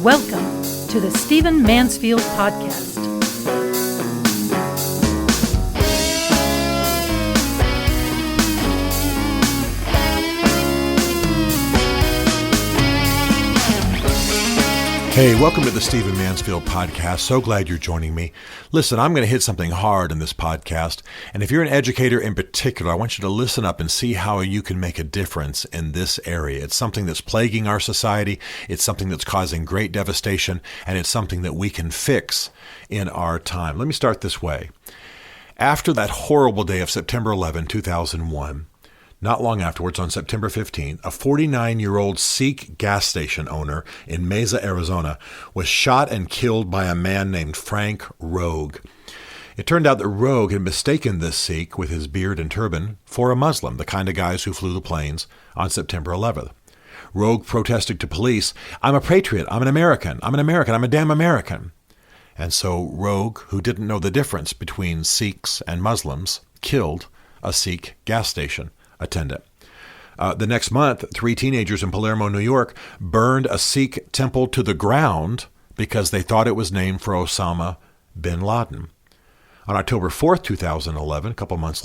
Welcome to the Stephen Mansfield Podcast. Hey, welcome to the Stephen Mansfield Podcast. So glad you're joining me. Listen, I'm going to hit something hard in this podcast, and if you're an educator in particular, I want you to listen up and see how you can make a difference in this area. It's something that's plaguing our society, it's something that's causing great devastation, and it's something that we can fix in our time. Let me start this way. After that horrible day of September 11, 2001, not long afterwards, on September 15th, a 49-year-old Sheikh gas station owner in Mesa, Arizona, was shot and killed by a man named Frank Rogue. It turned out that Rogue had mistaken this Sheikh with his beard and turban for a Muslim, the kind of guys who flew the planes on September 11th. Rogue protested to police, "I'm a patriot, I'm an American, I'm a damn American." And so Rogue, who didn't know the difference between Sikhs and Muslims, killed a Sikh gas station attendant. The next month, 3 teenagers in Palermo, New York, burned a Sikh temple to the ground because they thought it was named for Osama bin Laden. On October 4th, 2011, a month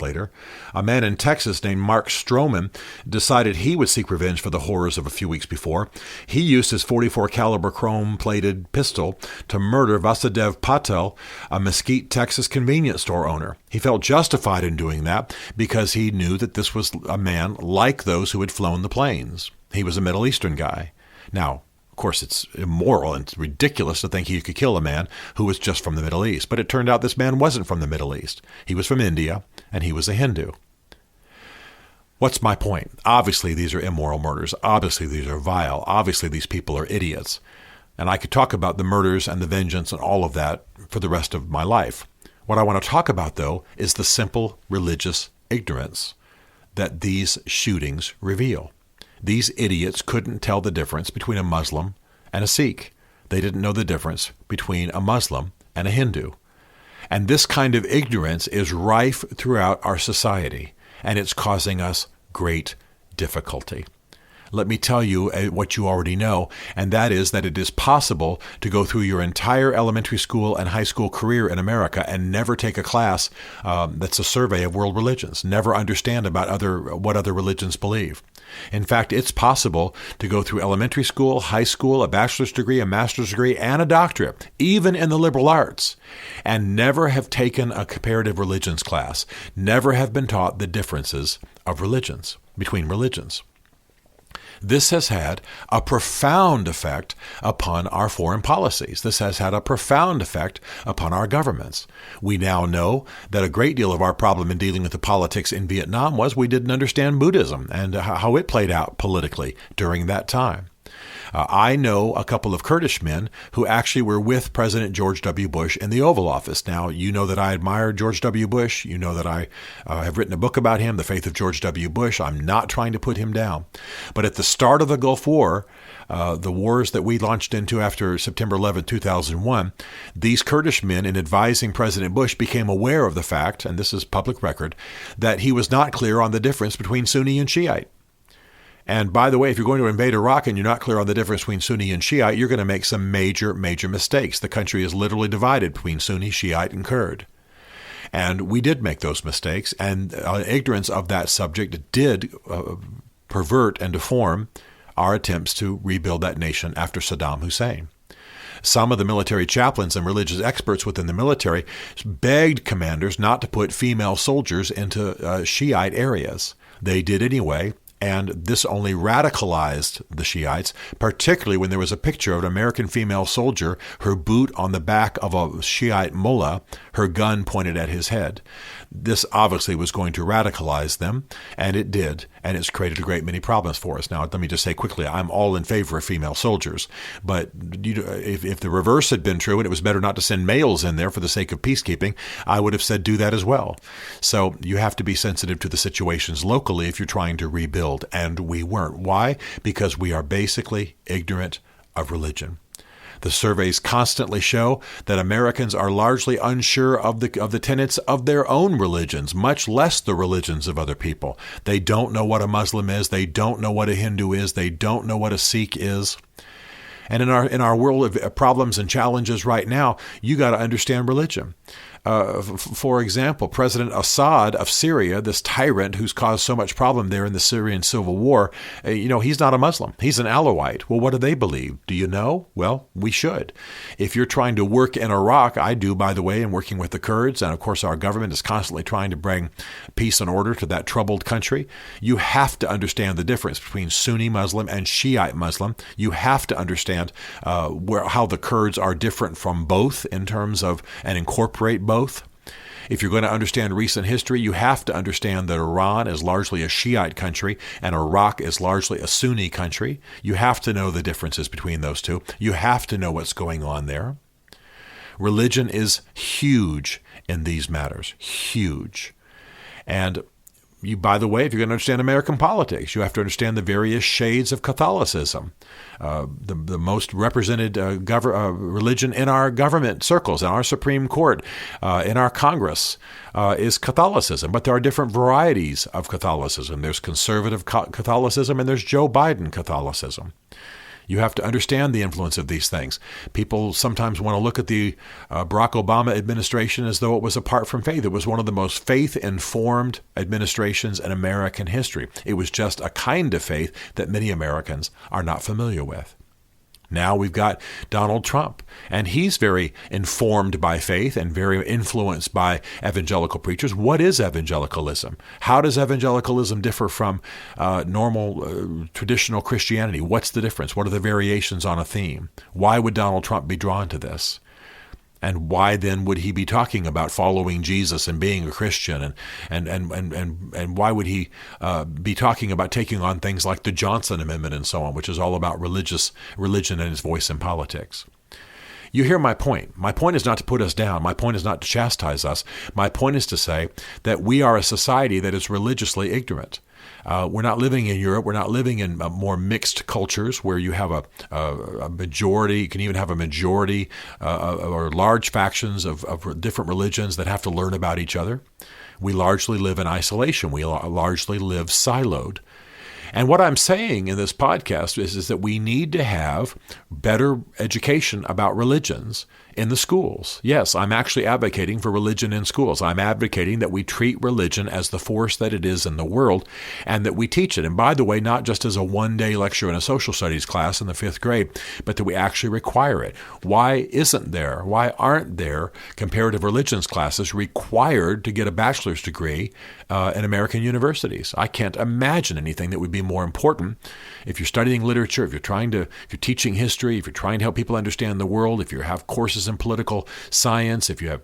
later, a man in Texas named Mark Stroman decided he would seek revenge for the horrors of a few weeks before. He used his .44 caliber chrome-plated pistol to murder Vasudev Patel, a Mesquite, Texas convenience store owner. He felt justified in doing that because he knew that this was a man like those who had flown the planes. He was a Middle Eastern guy. Now, of course, it's immoral and ridiculous to think he could kill a man who was just from the Middle East. But it turned out this man wasn't from the Middle East. He was from India, and he was a Hindu. What's my point? Obviously, these are immoral murders. Obviously, these are vile. Obviously, these people are idiots. And I could talk about the murders and the vengeance and all of that for the rest of my life. What I want to talk about, though, is the simple religious ignorance that these shootings reveal. These idiots couldn't tell the difference between a Muslim and a Sikh. They didn't know the difference between a Muslim and a Hindu. And this kind of ignorance is rife throughout our society, and it's causing us great difficulty. Let me tell you what you already know, and that is that it is possible to go through your entire elementary school and high school career in America and never take a class that's a survey of world religions, never understand about what other religions believe. In fact, it's possible to go through elementary school, high school, a bachelor's degree, a master's degree, and a doctorate, even in the liberal arts, and never have taken a comparative religions class, never have been taught the differences of religions, between religions. This has had a profound effect upon our foreign policies. This has had a profound effect upon our governments. We now know that a great deal of our problem in dealing with the politics in Vietnam was we didn't understand Buddhism and how it played out politically during that time. I know a couple of Kurdish men who actually were with President George W. Bush in the Oval Office. Now, you know that I admire George W. Bush. You know that I have written a book about him, The Faith of George W. Bush. I'm not trying to put him down. But at the start of the Gulf War, the wars that we launched into after September 11, 2001, these Kurdish men, in advising President Bush, became aware of the fact, and this is public record, that he was not clear on the difference between Sunni and Shiite. And by the way, if you're going to invade Iraq and you're not clear on the difference between Sunni and Shiite, you're going to make some major, major mistakes. The country is literally divided between Sunni, Shiite, and Kurd. And we did make those mistakes, and ignorance of that subject did pervert and deform our attempts to rebuild that nation after Saddam Hussein. Some of the military chaplains and religious experts within the military begged commanders not to put female soldiers into Shiite areas. They did anyway. And this only radicalized the Shiites, particularly when there was a picture of an American female soldier, her boot on the back of a Shiite mullah, her gun pointed at his head. This obviously was going to radicalize them, and it did, and it's created a great many problems for us. Now, let me just say quickly, I'm all in favor of female soldiers, but if the reverse had been true and it was better not to send males in there for the sake of peacekeeping, I would have said do that as well. So you have to be sensitive to the situations locally if you're trying to rebuild, and we weren't. Why? Because we are basically ignorant of religion. The surveys constantly show that Americans are largely unsure of the tenets of their own religions, much less the religions of other people. They don't know what a Muslim is. They don't know what a Hindu is. They don't know what a Sikh is. And in our world of problems and challenges right now, you got to understand religion. For example, President Assad of Syria, this tyrant who's caused so much problem there in the Syrian civil war, he's not a Muslim. He's an Alawite. Well, what do they believe? Do you know? Well, we should. If you're trying to work in Iraq, I do, by the way, in working with the Kurds, and of course our government is constantly trying to bring peace and order to that troubled country, you have to understand the difference between Sunni Muslim and Shiite Muslim. You have to understand how the Kurds are different from both in terms of, and incorporate both. If you're going to understand recent history, you have to understand that Iran is largely a Shiite country and Iraq is largely a Sunni country. You have to know the differences between those two. You have to know what's going on there. Religion is huge in these matters, huge. And by the way, if you're going to understand American politics, you have to understand the various shades of Catholicism. The most represented religion in our government circles, in our Supreme Court, in our Congress, is Catholicism. But there are different varieties of Catholicism. There's conservative Catholicism and there's Joe Biden Catholicism. You have to understand the influence of these things. People sometimes want to look at the Barack Obama administration as though it was apart from faith. It was one of the most faith-informed administrations in American history. It was just a kind of faith that many Americans are not familiar with. Now we've got Donald Trump, and he's very informed by faith and very influenced by evangelical preachers. What is evangelicalism? How does evangelicalism differ from normal traditional Christianity? What's the difference? What are the variations on a theme? Why would Donald Trump be drawn to this? And why then would he be talking about following Jesus and being a Christian? And why would he be talking about taking on things like the Johnson Amendment and so on, which is all about religion and its voice in politics? You hear my point. My point is not to put us down. My point is not to chastise us. My point is to say that we are a society that is religiously ignorant. We're not living in Europe. We're not living in more mixed cultures where you have a majority, you can even have a majority or large factions of different religions that have to learn about each other. We largely live in isolation. We largely live siloed. And what I'm saying in this podcast is that we need to have better education about religions in the schools. Yes, I'm actually advocating for religion in schools. I'm advocating that we treat religion as the force that it is in the world and that we teach it. And by the way, not just as a one-day lecture in a social studies class in the 5th grade, but that we actually require it. Why aren't there comparative religions classes required to get a bachelor's degree in American universities? I can't imagine anything that would be more important. If you're studying literature, if you're teaching history, if you're trying to help people understand the world, if you have courses in political science, if you have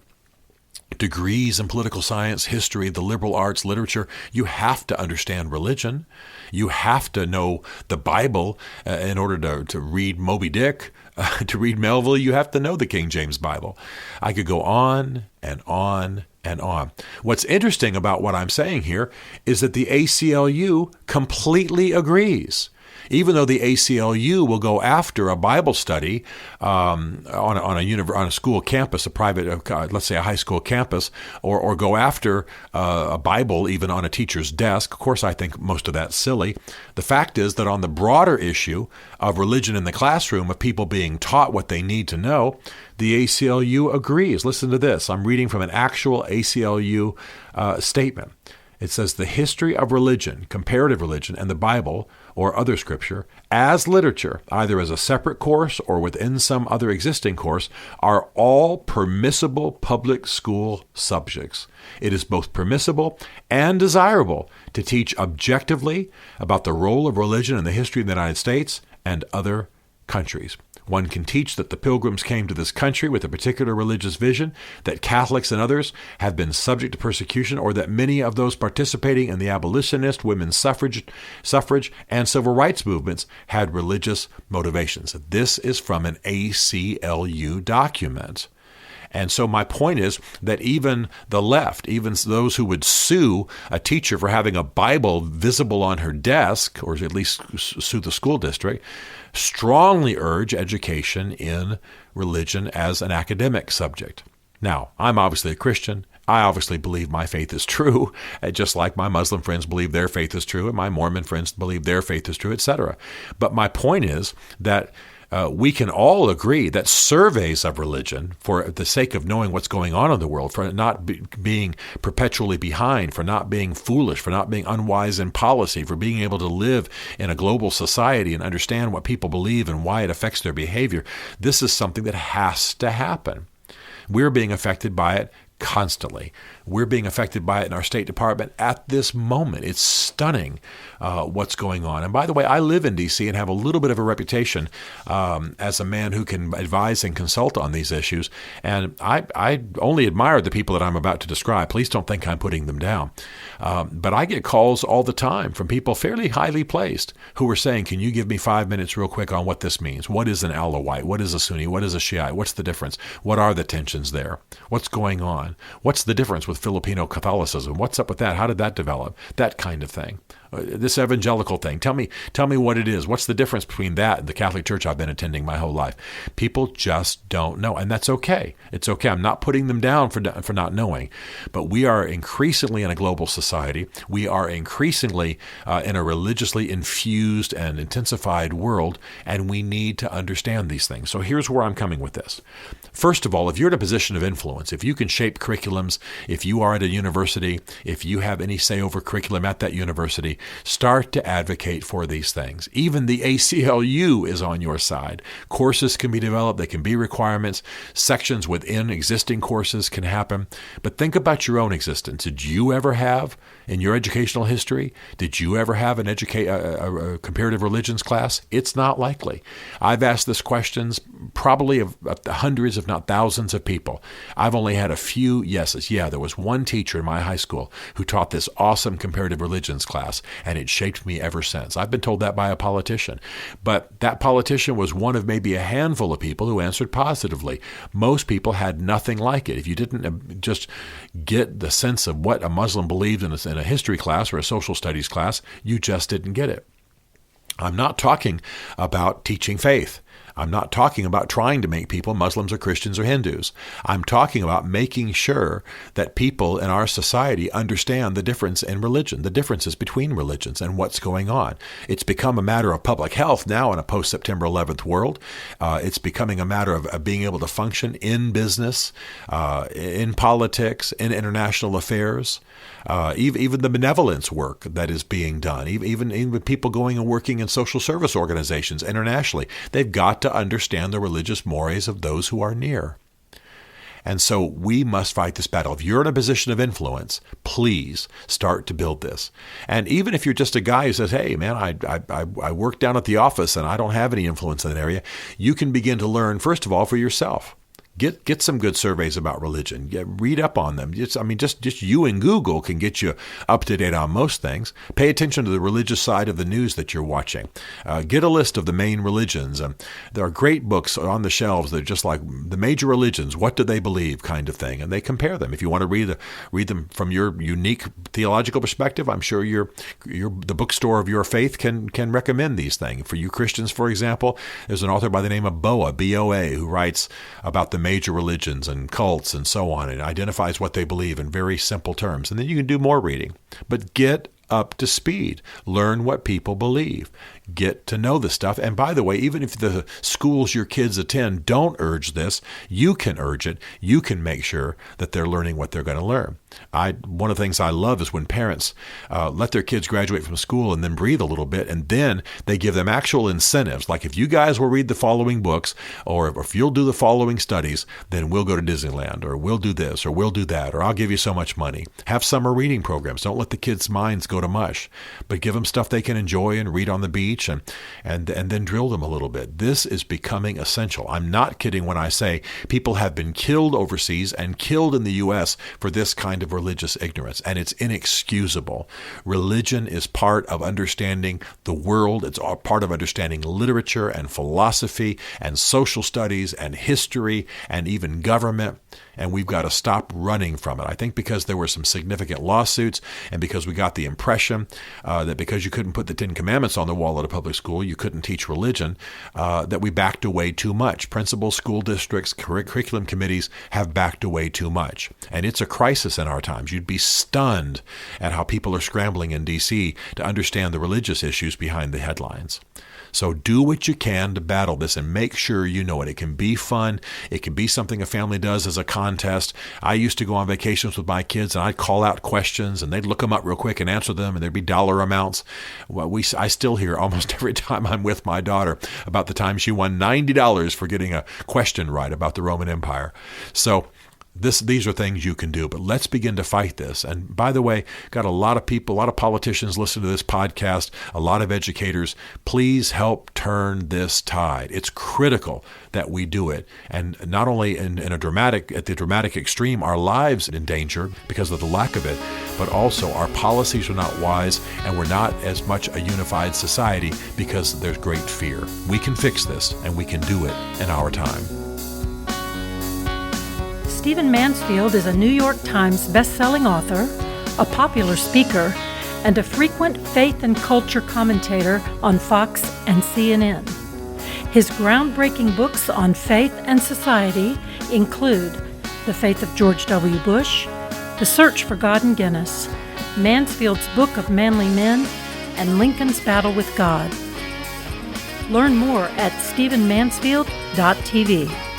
degrees in political science, history, the liberal arts, literature, you have to understand religion. You have to know the Bible in order to read Moby Dick, to read Melville. You have to know the King James Bible. I could go on and on and on. What's interesting about what I'm saying here is that the ACLU completely agrees. Even though the ACLU will go after a Bible study on a school campus, a private, let's say a high school campus, or go after a Bible even on a teacher's desk. Of course, I think most of that's silly. The fact is that on the broader issue of religion in the classroom, of people being taught what they need to know, the ACLU agrees. Listen to this. I'm reading from an actual ACLU statement. It says, the history of religion, comparative religion, and the Bible or other scripture as literature, either as a separate course or within some other existing course, are all permissible public school subjects. It is both permissible and desirable to teach objectively about the role of religion in the history of the United States and other countries. One can teach that the Pilgrims came to this country with a particular religious vision, that Catholics and others have been subject to persecution, or that many of those participating in the abolitionist, women's suffrage, and civil rights movements had religious motivations. This is from an ACLU document. And so my point is that even the left, even those who would sue a teacher for having a Bible visible on her desk, or at least sue the school district, strongly urge education in religion as an academic subject. Now, I'm obviously a Christian. I obviously believe my faith is true, just like my Muslim friends believe their faith is true, and my Mormon friends believe their faith is true, etc. But my point is that We can all agree that surveys of religion, for the sake of knowing what's going on in the world, for not being perpetually behind, for not being foolish, for not being unwise in policy, for being able to live in a global society and understand what people believe and why it affects their behavior, this is something that has to happen. We're being affected by it constantly. We're being affected by it in our State Department at this moment. It's stunning what's going on. And by the way, I live in D.C. and have a little bit of a reputation as a man who can advise and consult on these issues. And I only admire the people that I'm about to describe. Please don't think I'm putting them down. But I get calls all the time from people fairly highly placed who are saying, can you give me 5 minutes real quick on what this means? What is an Alawite? What is a Sunni? What is a Shiite? What's the difference? What are the tensions there? What's going on? What's the difference with Filipino Catholicism? What's up with that? How did that develop? That kind of thing. This evangelical thing. Tell me what it is. What's the difference between that and the Catholic Church I've been attending my whole life? People just don't know, and that's okay. It's okay. I'm not putting them down for not knowing, but we are increasingly in a global society. We are increasingly in a religiously infused and intensified world, and we need to understand these things. So here's where I'm coming with this. First of all, if you're in a position of influence, if you can shape curriculums, if you are at a university, if you have any say over curriculum at that university, start to advocate for these things. Even the ACLU is on your side. Courses can be developed. They can be requirements. Sections within existing courses can happen. But think about your own existence. Did you ever have, in your educational history, did you ever have a comparative religions class? It's not likely. I've asked this questions probably of hundreds, if not thousands of people. I've only had a few yeses. Yeah, there was one teacher in my high school who taught this awesome comparative religions class, and it shaped me ever since. I've been told that by a politician. But that politician was one of maybe a handful of people who answered positively. Most people had nothing like it. If you didn't just get the sense of what a Muslim believed in a history class or a social studies class, you just didn't get it. I'm not talking about teaching faith. I'm not talking about trying to make people Muslims or Christians or Hindus. I'm talking about making sure that people in our society understand the difference in religion, the differences between religions and what's going on. It's become a matter of public health now in a post-September 11th world. It's becoming a matter of being able to function in business, in politics, in international affairs, even the benevolence work that is being done, even people going and working in social service organizations internationally. They've got to understand the religious mores of those who are near. And so we must fight this battle. If you're in a position of influence, please start to build this. And even if you're just a guy who says, hey, man, I work down at the office and I don't have any influence in that area, you can begin to learn, first of all, for yourself. Get some good surveys about religion. Read up on them. Just you and Google can get you up to date on most things. Pay attention to the religious side of the news that you're watching. Get a list of the main religions. There are great books on the shelves that are just like the major religions. What do they believe, kind of thing, and they compare them. If you want to read them from your unique theological perspective, I'm sure the bookstore of your faith can recommend these things. For you Christians, for example, there's an author by the name of Boa, B-O-A, who writes about the major religions and cults and so on, and identifies what they believe in very simple terms. And then you can do more reading. But get up to speed. Learn what people believe. Get to know the stuff. And by the way, even if the schools your kids attend don't urge this, you can urge it. You can make sure that they're learning what they're going to learn. One of the things I love is when parents let their kids graduate from school and then breathe a little bit, and then they give them actual incentives. Like, if you guys will read the following books, or if you'll do the following studies, then we'll go to Disneyland, or we'll do this, or we'll do that, or I'll give you so much money. Have summer reading programs. Don't let the kids' minds go to mush, but give them stuff they can enjoy and read on the beach, and then drill them a little bit. This is becoming essential. I'm not kidding when I say people have been killed overseas and killed in the U.S. for this kind of religious ignorance, and it's inexcusable. Religion is part of understanding the world. It's part of understanding literature and philosophy and social studies and history and even government, and we've got to stop running from it. I think because there were some significant lawsuits, and because we got the impression that because you couldn't put the Ten Commandments on the wall at a public school, you couldn't teach religion, that we backed away too much. Principals, school districts, curriculum committees have backed away too much. And it's a crisis in our times. You'd be stunned at how people are scrambling in D.C. to understand the religious issues behind the headlines. So do what you can to battle this and make sure you know it. It can be fun. It can be something a family does as a contest. I used to go on vacations with my kids and I'd call out questions and they'd look them up real quick and answer them, and there'd be dollar amounts. Well, I still hear almost every time I'm with my daughter about the time she won $90 for getting a question right about the Roman Empire. So these are things you can do, but let's begin to fight this. And by the way, got a lot of people, a lot of politicians listen to this podcast, a lot of educators. Please help turn this tide. It's critical that we do it. And not only at the dramatic extreme, our lives in danger because of the lack of it, but also our policies are not wise and we're not as much a unified society because there's great fear. We can fix this and we can do it in our time. Stephen Mansfield is a New York Times best-selling author, a popular speaker, and a frequent faith and culture commentator on Fox and CNN. His groundbreaking books on faith and society include The Faith of George W. Bush, The Search for God in Guinness, Mansfield's Book of Manly Men, and Lincoln's Battle with God. Learn more at stephenmansfield.tv.